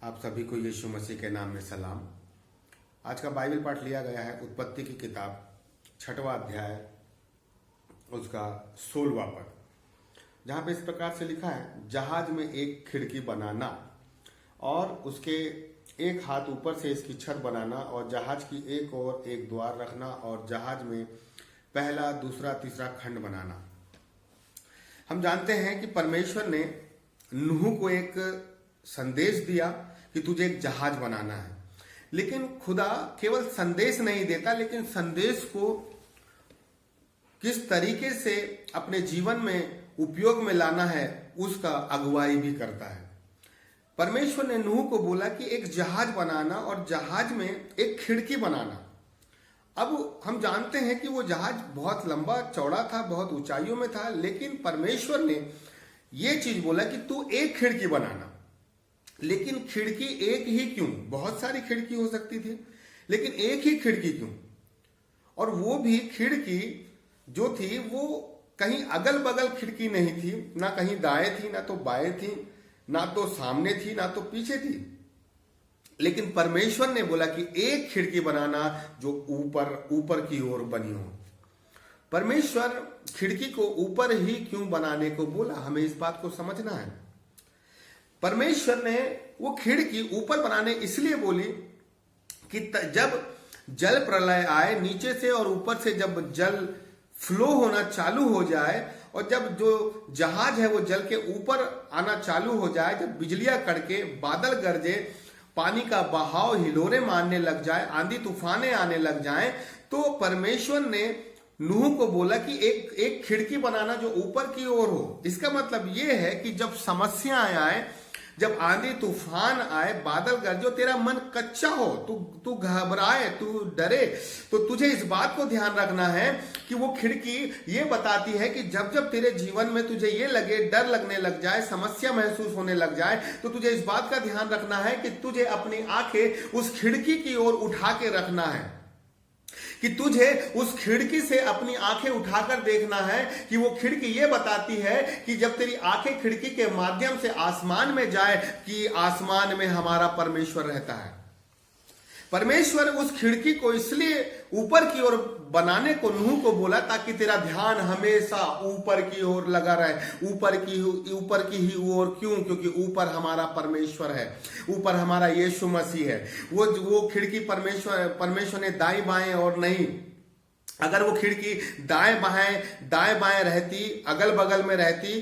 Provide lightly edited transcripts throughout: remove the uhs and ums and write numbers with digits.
आप सभी को यीशु मसीह के नाम में सलाम। आज का बाइबल पाठ लिया गया है उत्पत्ति की किताब 6वां अध्याय उसका 16वां पद, जहां पे इस प्रकार से लिखा है, जहाज में एक खिड़की बनाना और उसके एक हाथ ऊपर से इसकी छत बनाना और जहाज की एक ओर एक द्वार रखना और जहाज में पहला दूसरा तीसरा खंड बनाना। हम जानते हैं कि परमेश्वर ने नूह को एक संदेश दिया कि तुझे एक जहाज बनाना है, लेकिन खुदा केवल संदेश नहीं देता, लेकिन संदेश को किस तरीके से अपने जीवन में उपयोग में लाना है उसका अगुवाई भी करता है। परमेश्वर ने नूह को बोला कि एक जहाज बनाना और जहाज में एक खिड़की बनाना। अब हम जानते हैं कि वो जहाज बहुत लंबा चौड़ा था, बहुत ऊंचाइयों में था, लेकिन परमेश्वर ने ये चीज बोला कि तू एक खिड़की बनाना। लेकिन खिड़की एक ही क्यों? बहुत सारी खिड़की हो सकती थी, लेकिन एक ही खिड़की क्यों? और वो भी खिड़की जो थी वो कहीं अगल बगल खिड़की नहीं थी, ना कहीं दाएं थी, ना तो बाएं थी, ना तो सामने थी, ना तो पीछे थी। लेकिन परमेश्वर ने बोला कि एक खिड़की बनाना जो ऊपर की ओर बनी हो। परमेश्वर खिड़की को ऊपर ही क्यों बनाने को बोला, हमें इस बात को समझना है। परमेश्वर ने वो खिड़की ऊपर बनाने इसलिए बोली कि जब जल प्रलय आए नीचे से और ऊपर से, जब जल फ्लो होना चालू हो जाए और जब जो जहाज है वो जल के ऊपर आना चालू हो जाए, जब बिजलियां कड़के, बादल गरजे, पानी का बहाव हिलोरे मारने लग जाए, आंधी तूफाने आने लग जाए, तो परमेश्वर ने नूह को बोला कि एक खिड़की बनाना जो ऊपर की ओर हो। इसका मतलब यह है कि जब समस्याएं आए, जब आंधी तूफान आए, बादल गरजे, तेरा मन कच्चा हो, तू घबराए, तू डरे, तो तुझे इस बात को ध्यान रखना है कि वो खिड़की ये बताती है कि जब जब तेरे जीवन में तुझे ये लगे, डर लगने लग जाए, समस्या महसूस होने लग जाए, तो तुझे इस बात का ध्यान रखना है कि तुझे अपनी आंखें उस खिड़की की ओर उठा के रखना है, कि तुझे उस खिड़की से अपनी आंखें उठाकर देखना है कि वो खिड़की ये बताती है कि जब तेरी आंखें खिड़की के माध्यम से आसमान में जाए कि आसमान में हमारा परमेश्वर रहता है। परमेश्वर उस खिड़की को इसलिए ऊपर की ओर बनाने को नूह को बोला ताकि तेरा ध्यान हमेशा ऊपर की ओर लगा रहे। ऊपर की ही ओर क्यों? क्योंकि ऊपर हमारा परमेश्वर है, ऊपर हमारा यीशु मसीह है। वो खिड़की परमेश्वर ने दाएं बाएं और नहीं, अगर वो खिड़की दाएं बाएं रहती, अगल बगल में रहती,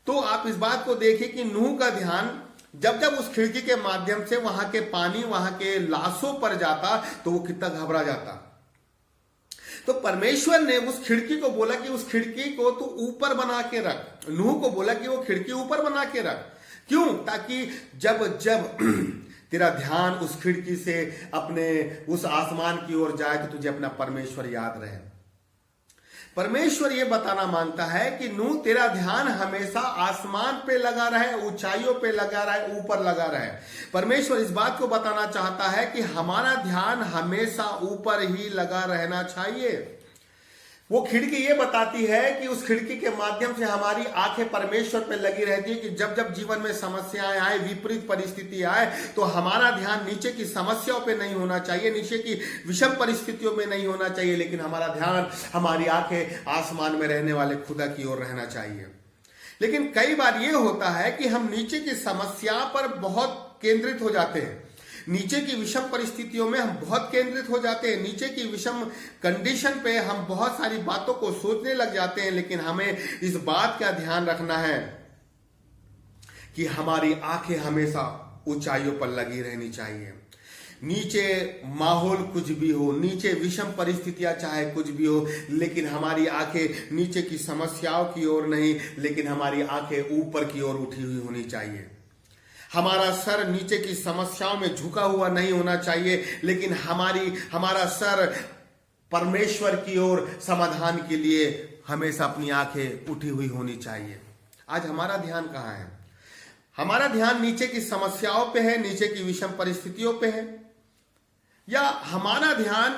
तो आप इस बात को देखिए कि नूह का ध्यान जब जब उस खिड़की के माध्यम से वहां के पानी, वहां के लाशों पर जाता, तो वो कितना घबरा जाता। तो परमेश्वर ने उस खिड़की को बोला कि उस खिड़की को तू ऊपर बना के रख। नूह को बोला कि वो खिड़की ऊपर बना के रख। क्यों? ताकि जब जब तेरा ध्यान उस खिड़की से अपने उस आसमान की ओर जाए तो तुझे अपना परमेश्वर याद रहे। परमेश्वर ये बताना मांगता है कि नूह, तेरा ध्यान हमेशा आसमान पे लगा रहे, ऊंचाइयों पे लगा रहे, ऊपर लगा रहे। परमेश्वर इस बात को बताना चाहता है कि हमारा ध्यान हमेशा ऊपर ही लगा रहना चाहिए। वो खिड़की ये बताती है कि उस खिड़की के माध्यम से हमारी आंखें परमेश्वर पे लगी रहती है कि जब जब जीवन में समस्याएं आए, विपरीत परिस्थिति आए, तो हमारा ध्यान नीचे की समस्याओं पे नहीं होना चाहिए, नीचे की विषम परिस्थितियों में नहीं होना चाहिए, लेकिन हमारा ध्यान, हमारी आंखें आसमान में रहने वाले खुदा की ओर रहना चाहिए। लेकिन कई बार ये होता है कि हम नीचे की समस्या पर बहुत केंद्रित हो जाते हैं, नीचे की विषम परिस्थितियों में हम बहुत केंद्रित हो जाते हैं, नीचे की विषम कंडीशन पे हम बहुत सारी बातों को सोचने लग जाते हैं। लेकिन हमें इस बात का ध्यान रखना है कि हमारी आंखें हमेशा ऊंचाइयों पर लगी रहनी चाहिए। नीचे माहौल कुछ भी हो, नीचे विषम परिस्थितियां चाहे कुछ भी हो, लेकिन हमारी आंखें नीचे की समस्याओं की ओर नहीं, लेकिन हमारी आंखें ऊपर की ओर उठी हुई होनी चाहिए। हमारा सर नीचे की समस्याओं में झुका हुआ नहीं होना चाहिए, लेकिन हमारा सर परमेश्वर की ओर समाधान के लिए हमेशा अपनी आंखें उठी हुई होनी चाहिए। आज हमारा ध्यान कहाँ है? हमारा ध्यान नीचे की समस्याओं पे है, नीचे की विषम परिस्थितियों पे है, या हमारा ध्यान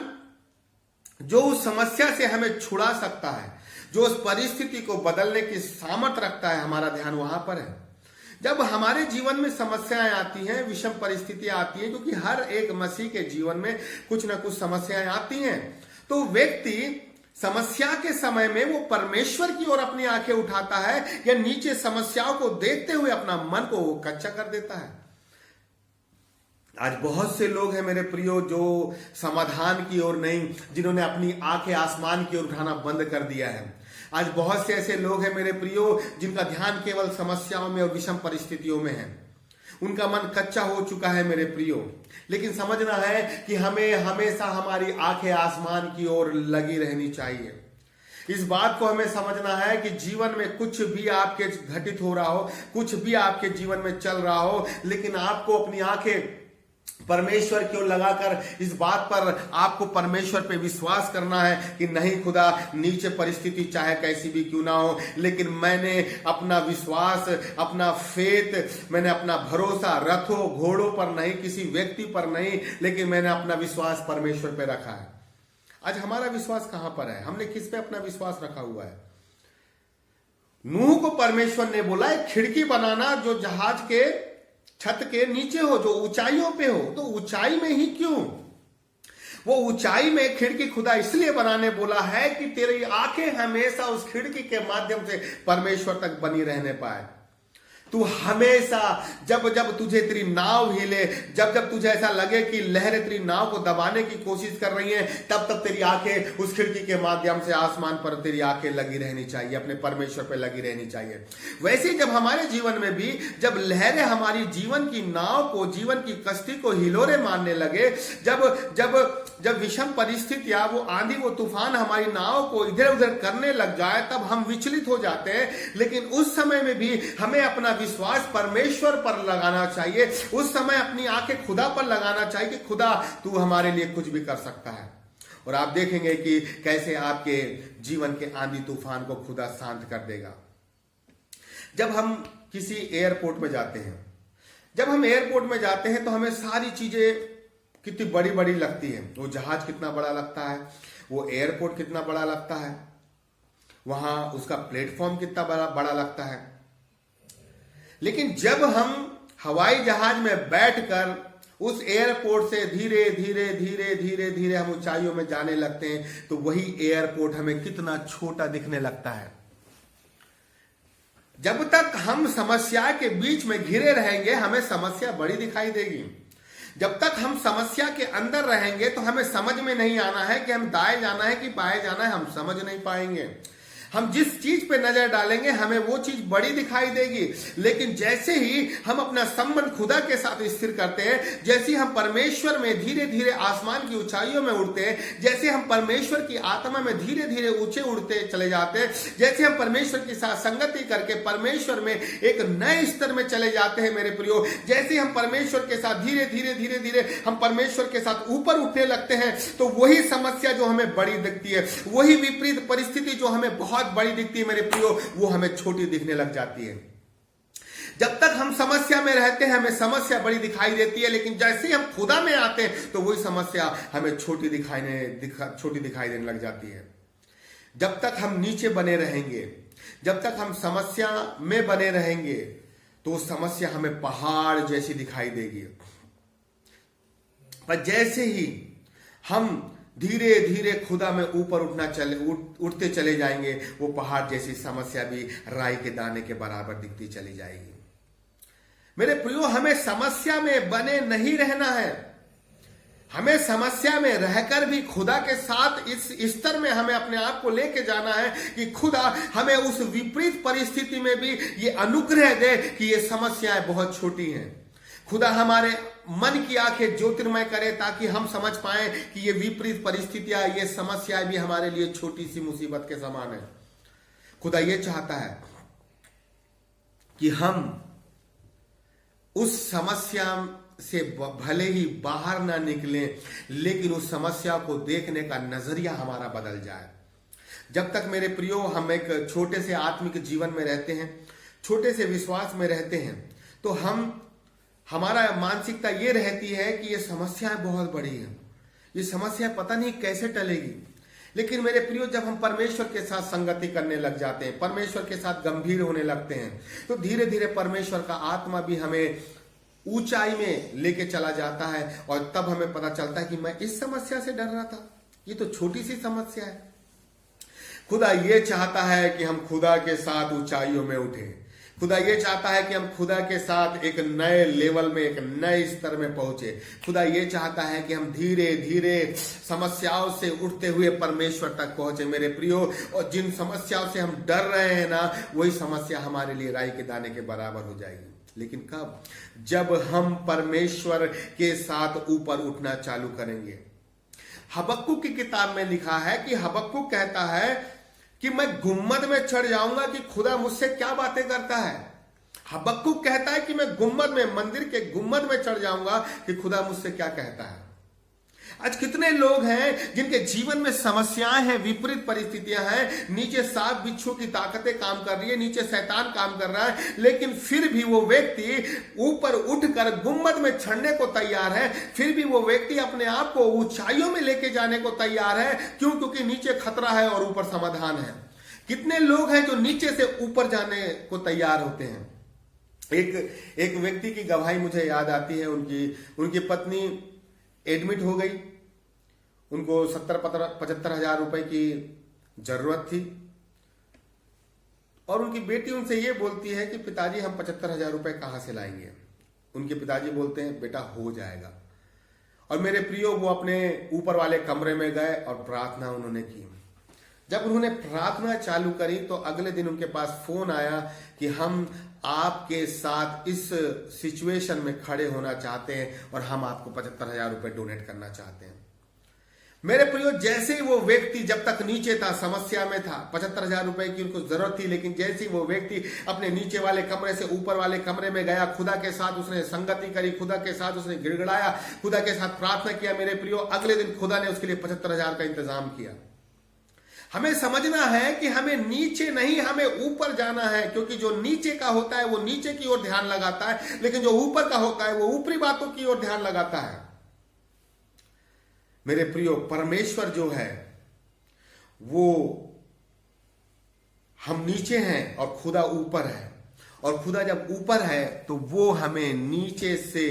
जो उस समस्या से हमें छुड़ा सकता है, जो उस परिस्थिति को बदलने की सामर्थ रखता है, हमारा ध्यान वहां पर है। जब हमारे जीवन में समस्याएं आती हैं, विषम परिस्थितियां आती हैं, क्योंकि हर एक मसीह के जीवन में कुछ ना कुछ समस्याएं आती हैं, तो व्यक्ति समस्या के समय में वो परमेश्वर की ओर अपनी आंखें उठाता है या नीचे समस्याओं को देखते हुए अपना मन को वो कच्चा कर देता है। आज बहुत से लोग हैं मेरे प्रियो जो समाधान की ओर नहीं, जिन्होंने अपनी आंखें आसमान की ओर उठाना बंद कर दिया है। आज बहुत से ऐसे लोग हैं मेरे प्रियो जिनका ध्यान केवल समस्याओं में और विषम परिस्थितियों में है। उनका मन कच्चा हो चुका है मेरे प्रियो। लेकिन समझना है कि हमें हमेशा हमारी आंखें आसमान की ओर लगी रहनी चाहिए। इस बात को हमें समझना है कि जीवन में कुछ भी आपके घटित हो रहा हो, कुछ भी आपके जीवन में चल रहा हो, लेकिन आपको अपनी आंखें परमेश्वर की ओर लगाकर इस बात पर आपको परमेश्वर पे विश्वास करना है कि नहीं खुदा, नीचे परिस्थिति चाहे कैसी भी क्यों ना हो, लेकिन मैंने अपना विश्वास, अपना फेथ, मैंने अपना भरोसा रथों घोड़ों पर नहीं, किसी व्यक्ति पर नहीं, लेकिन मैंने अपना विश्वास परमेश्वर पे रखा है। आज हमारा विश्वास कहां पर है? हमने किस पे अपना विश्वास रखा हुआ है? नूह को परमेश्वर ने बोला एक खिड़की बनाना जो जहाज के छत के नीचे हो, जो ऊंचाइयों पे हो। तो ऊंचाई में ही क्यों? वो ऊंचाई में खिड़की खुदा इसलिए बनाने बोला है कि तेरी आंखें हमेशा उस खिड़की के माध्यम से परमेश्वर तक बनी रहने पाए। तू हमेशा जब जब तुझे तेरी नाव हिले, जब जब तुझे ऐसा लगे कि लहरें तेरी नाव को दबाने की कोशिश कर रही हैं, तब तब तेरी आंखें उस खिड़की के माध्यम से आसमान पर तेरी आंखें लगी रहनी चाहिए, अपने परमेश्वर पे लगी रहनी चाहिए। वैसे जब हमारे जीवन में भी जब लहरें हमारी जीवन की नाव को, जीवन की कश्ती को हिलोरे मारने लगे, जब जब जब विषम परिस्थितियां, वो आंधी, वो तूफान हमारी नाव को इधर उधर करने लग जाए, तब हम विचलित हो जाते हैं। लेकिन उस समय में भी हमें अपना विश्वास परमेश्वर पर लगाना चाहिए। उस समय अपनी आंखें खुदा पर लगाना चाहिए कि खुदा तू हमारे लिए कुछ भी कर सकता है। और आप देखेंगे कि कैसे आपके जीवन के आंधी तूफान को खुदा शांत कर देगा। जब हम किसी एयरपोर्ट में जाते हैं, जब हम एयरपोर्ट में जाते हैं तो हमें सारी चीजें कितनी बड़ी बड़ी लगती है। वो जहाज कितना बड़ा लगता है, वो एयरपोर्ट कितना बड़ा लगता है, वहां उसका प्लेटफॉर्म कितना बड़ा लगता है। लेकिन जब हम हवाई जहाज में बैठकर उस एयरपोर्ट से धीरे धीरे धीरे धीरे धीरे हम ऊंचाइयों में जाने लगते हैं, तो वही एयरपोर्ट हमें कितना छोटा दिखने लगता है। जब तक हम समस्या के बीच में घिरे रहेंगे, हमें समस्या बड़ी दिखाई देगी। जब तक हम समस्या के अंदर रहेंगे तो हमें समझ में नहीं आना है कि हम दाएं जाना है कि बाएं जाना है, हम समझ नहीं पाएंगे। हम जिस चीज पे नजर डालेंगे हमें वो चीज बड़ी दिखाई देगी। लेकिन जैसे ही हम अपना संबंध खुदा के साथ स्थिर करते हैं, जैसे ही हम परमेश्वर में धीरे धीरे आसमान की ऊंचाइयों में उड़ते हैं, जैसे हम परमेश्वर की आत्मा में धीरे धीरे ऊंचे उड़ते चले जाते हैं, जैसे हम परमेश्वर के साथ संगति करके परमेश्वर में एक नए स्तर में चले जाते हैं मेरे प्रियो, जैसे हम परमेश्वर के साथ धीरे धीरे धीरे धीरे हम परमेश्वर के साथ ऊपर उठने लगते हैं, तो वही समस्या जो हमें बड़ी दिखती है, वही विपरीत परिस्थिति जो हमें बहुत बड़ी दिखती है मेरे प्रियो, वो हमें छोटी दिखने लग जाती है। जब तक हम समस्या में रहते हैं हमें समस्या बड़ी दिखाई देती है, लेकिन जैसे ही हम खुदा में आते हैं तो वही समस्या हमें छोटी दिखाई देने लग जाती है। जब तक हम नीचे बने रहेंगे, जब तक हम समस्या में बने रहेंगे, तो समस्या हमें पहाड़ जैसी दिखाई देगी। पर जैसे ही हम धीरे धीरे खुदा में ऊपर उठते चले जाएंगे, वो पहाड़ जैसी समस्या भी राई के दाने के बराबर दिखती चली जाएगी। मेरे प्रियो, हमें समस्या में बने नहीं रहना है। हमें समस्या में रहकर भी खुदा के साथ इस स्तर में हमें अपने आप को लेके जाना है कि खुदा हमें उस विपरीत परिस्थिति में भी ये अनुग्रह दे कि ये समस्याएं बहुत छोटी हैं। खुदा हमारे मन की आंखें ज्योतिर्मय करे ताकि हम समझ पाएं कि ये विपरीत परिस्थितियां, ये समस्याएं भी हमारे लिए छोटी सी मुसीबत के समान है। खुदा ये चाहता है कि हम उस समस्या से भले ही बाहर ना निकलें, लेकिन उस समस्या को देखने का नजरिया हमारा बदल जाए। जब तक मेरे प्रियो हम एक छोटे से आत्मिक जीवन में रहते हैं, छोटे से विश्वास में रहते हैं, तो हमारा मानसिकता ये रहती है कि ये समस्याएं बहुत बड़ी हैं, ये समस्या पता नहीं कैसे टलेगी। लेकिन मेरे प्रियो, जब हम परमेश्वर के साथ संगति करने लग जाते हैं, परमेश्वर के साथ गंभीर होने लगते हैं, तो धीरे धीरे परमेश्वर का आत्मा भी हमें ऊंचाई में लेके चला जाता है। और तब हमें पता चलता है कि मैं इस समस्या से डर रहा था, ये तो छोटी सी समस्या है। खुदा ये चाहता है कि हम खुदा के साथ ऊंचाइयों में उठे। खुदा ये चाहता है कि हम खुदा के साथ एक नए लेवल में, एक नए स्तर में पहुंचे। खुदा ये चाहता है कि हम धीरे धीरे समस्याओं से उठते हुए परमेश्वर तक पहुंचे मेरे प्रियो। और जिन समस्याओं से हम डर रहे हैं ना, वही समस्या हमारे लिए राई के दाने के बराबर हो जाएगी। लेकिन कब? जब हम परमेश्वर के साथ ऊपर उठना चालू करेंगे। हबक्कुक की किताब में लिखा है कि हबक्कुक कहता है कि मैं गुम्मद में चढ़ जाऊंगा कि खुदा मुझसे क्या बातें करता है। हबक्कुक कहता है कि मैं गुम्मद में, मंदिर के गुम्मद में चढ़ जाऊंगा कि खुदा मुझसे क्या कहता है। आज कितने लोग हैं जिनके जीवन में समस्याएं हैं, विपरीत परिस्थितियां हैं, नीचे सांप बिच्छू की ताकतें काम कर रही है, नीचे शैतान काम कर रहा है, लेकिन फिर भी वो व्यक्ति ऊपर उठकर गुम्मद में चढ़ने को तैयार है। फिर भी वो व्यक्ति अपने आप को ऊंचाइयों में लेके जाने को तैयार है। क्यों? क्योंकि नीचे खतरा है और ऊपर समाधान है। कितने लोग हैं जो नीचे से ऊपर जाने को तैयार होते हैं। एक व्यक्ति की गवाही मुझे याद आती है। उनकी पत्नी एडमिट हो गई। उनको 70-75 हजार रुपए की जरूरत थी और उनकी बेटी उनसे ये बोलती है कि पिताजी, हम 75 हजार रुपए कहां से लाएंगे। उनके पिताजी बोलते हैं, बेटा हो जाएगा। और मेरे प्रियो, वो अपने ऊपर वाले कमरे में गए और प्रार्थना उन्होंने की। जब उन्होंने प्रार्थना चालू करी तो अगले दिन उनके पास फोन आया कि हम आपके साथ इस सिचुएशन में खड़े होना चाहते हैं और हम आपको 75 हजार रुपए डोनेट करना चाहते हैं। मेरे प्रियो, जैसे ही वो व्यक्ति जब तक नीचे था, समस्या में था, 75 हजार रुपए की उनको जरूरत थी, लेकिन जैसे ही वो व्यक्ति अपने नीचे वाले कमरे से ऊपर वाले कमरे में गया, खुदा के साथ उसने संगति करी, खुदा के साथ उसने गिड़गिड़ाया, खुदा के साथ प्रार्थना किया, मेरे प्रियो, अगले दिन खुदा ने उसके लिए 75 हजार का इंतजाम किया। हमें समझना है कि हमें नीचे नहीं, हमें ऊपर जाना है। क्योंकि जो नीचे का होता है वो नीचे की ओर ध्यान लगाता है, लेकिन जो ऊपर का होता है वो ऊपरी बातों की ओर ध्यान लगाता है। मेरे प्रियो, परमेश्वर जो है वो, हम नीचे हैं और खुदा ऊपर है। और खुदा जब ऊपर है तो वो हमें नीचे से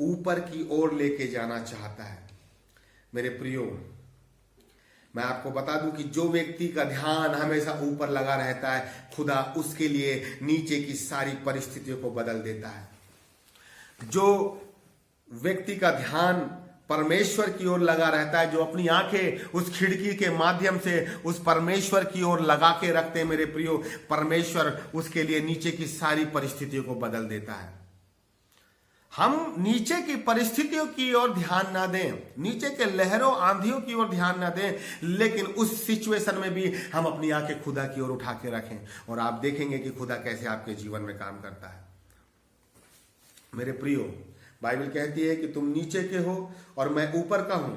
ऊपर की ओर लेके जाना चाहता है। मेरे प्रियो, मैं आपको बता दूं कि जो व्यक्ति का ध्यान हमेशा ऊपर लगा रहता है, खुदा उसके लिए नीचे की सारी परिस्थितियों को बदल देता है। जो व्यक्ति का ध्यान परमेश्वर की ओर लगा रहता है, जो अपनी आंखें उस खिड़की के माध्यम से उस परमेश्वर की ओर लगा के रखते हैं, मेरे प्रियो, परमेश्वर उसके लिए नीचे की सारी परिस्थितियों को बदल देता है। हम नीचे की परिस्थितियों की ओर ध्यान ना दें, नीचे के लहरों आंधियों की ओर ध्यान ना दें, लेकिन उस सिचुएशन में भी हम अपनी आंखें खुदा की ओर उठा के रखें और आप देखेंगे कि खुदा कैसे आपके जीवन में काम करता है। मेरे प्रियो, बाइबल कहती है कि तुम नीचे के हो और मैं ऊपर का हूं,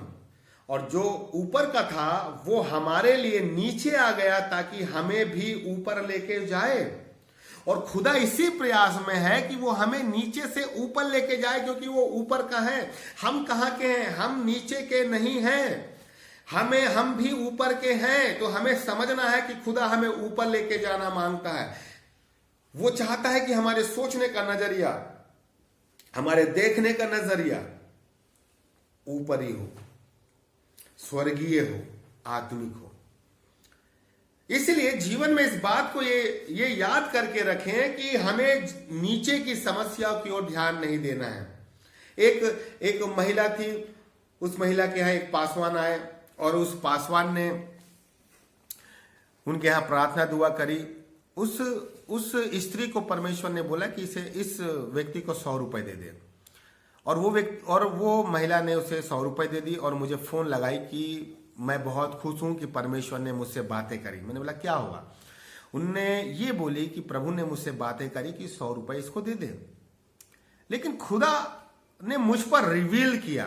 और जो ऊपर का था वो हमारे लिए नीचे आ गया ताकि हमें भी ऊपर लेके जाए। और खुदा इसी प्रयास में है कि वो हमें नीचे से ऊपर लेके जाए, क्योंकि वो ऊपर का है। हम कहां के हैं? हम नीचे के नहीं हैं, हम भी ऊपर के हैं। तो हमें समझना है कि खुदा हमें ऊपर लेके जाना मांगता है। वो चाहता है कि हमारे सोचने का नजरिया, हमारे देखने का नजरिया ऊपर ही हो, स्वर्गीय हो, आत्मिक हो। इसलिए जीवन में इस बात को ये याद करके रखें कि हमें नीचे की समस्याओं की ओर ध्यान नहीं देना है। एक महिला थी, उस महिला के यहाँ एक पासवान आए और उस पासवान ने उनके यहाँ प्रार्थना दुआ करी। उस स्त्री को परमेश्वर ने बोला कि इस व्यक्ति को 100 रुपए दे दे, और वो महिला ने उसे 100 रुपए दे दी और मुझे फोन लगाई कि मैं बहुत खुश हूं कि परमेश्वर ने मुझसे बातें करी। मैंने बोला क्या हुआ? उनने ये बोली कि प्रभु ने मुझसे बातें करी कि 100 रुपए इसको दे दे। लेकिन खुदा ने मुझ पर रिवील किया।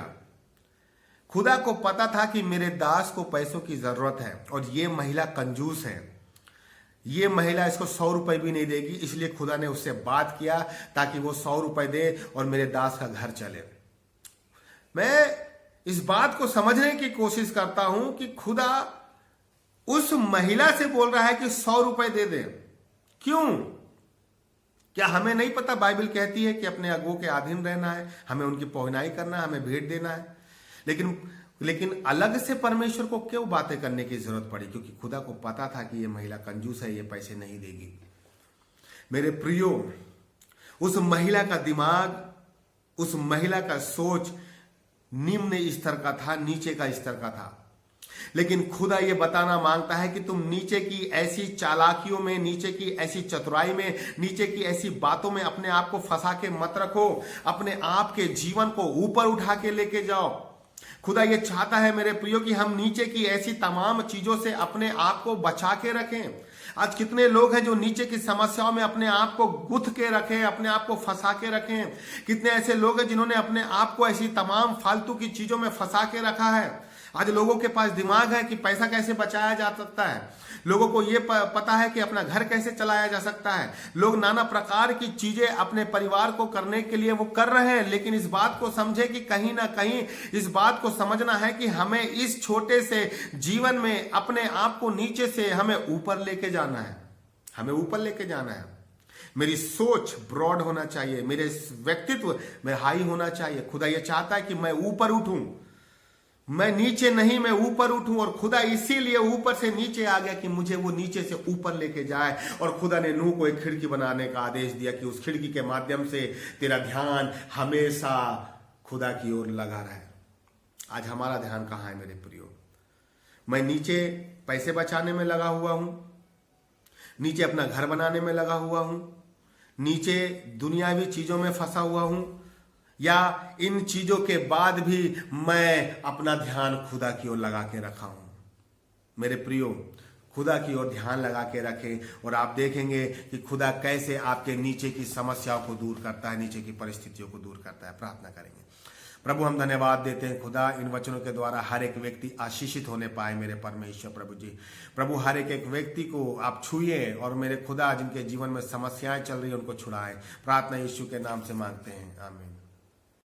खुदा को पता था कि मेरे दास को पैसों की जरूरत है और ये महिला कंजूस है, ये महिला इसको 100 रुपए भी नहीं देगी। इसलिए खुदा ने उससे बात किया ताकि वो 100 रुपए दे और मेरे दास का घर चले। मैं इस बात को समझने की कोशिश करता हूं कि खुदा उस महिला से बोल रहा है कि 100 रुपए दे दे। क्यों? क्या हमें नहीं पता बाइबल कहती है कि अपने अगुओं के अधीन रहना है, हमें उनकी पहुनाई करना है, हमें भेंट देना है। लेकिन अलग से परमेश्वर को क्यों बातें करने की जरूरत पड़ी? क्योंकि खुदा को पता था कि ये महिला कंजूस है, ये पैसे नहीं देगी। मेरे प्रियो, उस महिला का दिमाग, उस महिला का सोच निम्न स्तर का था, नीचे का स्तर का था। लेकिन खुदा ये बताना मांगता है कि तुम नीचे की ऐसी चालाकियों में, नीचे की ऐसी चतुराई में, नीचे की ऐसी बातों में अपने आप को फंसा के मत रखो। अपने आप के जीवन को ऊपर उठा के लेके जाओ। खुदा ये चाहता है मेरे प्रियो कि हम नीचे की ऐसी तमाम चीजों से अपने आप को बचा के रखें। आज कितने लोग हैं जो नीचे की समस्याओं में अपने आप को गुथ के रखें, अपने आप को फंसा के रखें। कितने ऐसे लोग हैं जिन्होंने अपने आप को ऐसी तमाम फालतू की चीजों में फंसा के रखा है। आज लोगों के पास दिमाग है कि पैसा कैसे बचाया जा सकता है, लोगों को ये पता है कि अपना घर कैसे चलाया जा सकता है। लोग नाना प्रकार की चीजें अपने परिवार को करने के लिए वो कर रहे हैं। लेकिन इस बात को समझे कि कहीं ना कहीं इस बात को समझना है कि हमें इस छोटे से जीवन में अपने आप को नीचे से हमें ऊपर लेके जाना है, हमें ऊपर लेके जाना है। मेरी सोच ब्रॉड होना चाहिए, मेरे व्यक्तित्व में हाई होना चाहिए। खुदा ये चाहता है कि मैं ऊपर उठूं, मैं नीचे नहीं, मैं ऊपर उठूं। और खुदा इसीलिए ऊपर से नीचे आ गया कि मुझे वो नीचे से ऊपर लेके जाए। और खुदा ने नूह को एक खिड़की बनाने का आदेश दिया कि उस खिड़की के माध्यम से तेरा ध्यान हमेशा खुदा की ओर लगा रहे। आज हमारा ध्यान कहाँ है मेरे प्रियो? मैं नीचे पैसे बचाने में लगा हुआ हूं, नीचे अपना घर बनाने में लगा हुआ हूं, नीचे दुनियावी चीजों में फंसा हुआ हूं, या इन चीजों के बाद भी मैं अपना ध्यान खुदा की ओर लगा के रखा हूं? मेरे प्रियो, खुदा की ओर ध्यान लगा के रखें और आप देखेंगे कि खुदा कैसे आपके नीचे की समस्याओं को दूर करता है, नीचे की परिस्थितियों को दूर करता है। प्रार्थना करेंगे। प्रभु, हम धन्यवाद देते हैं खुदा, इन वचनों के द्वारा हर एक व्यक्ति आशीषित होने पाए। मेरे परमेश्वर प्रभु जी, प्रभु हर एक व्यक्ति को आप छुए और मेरे खुदा जिनके जीवन में समस्याएं चल रही है उनको छुड़ाएं। प्रार्थना यीशु के नाम से मांगते हैं, आमीन।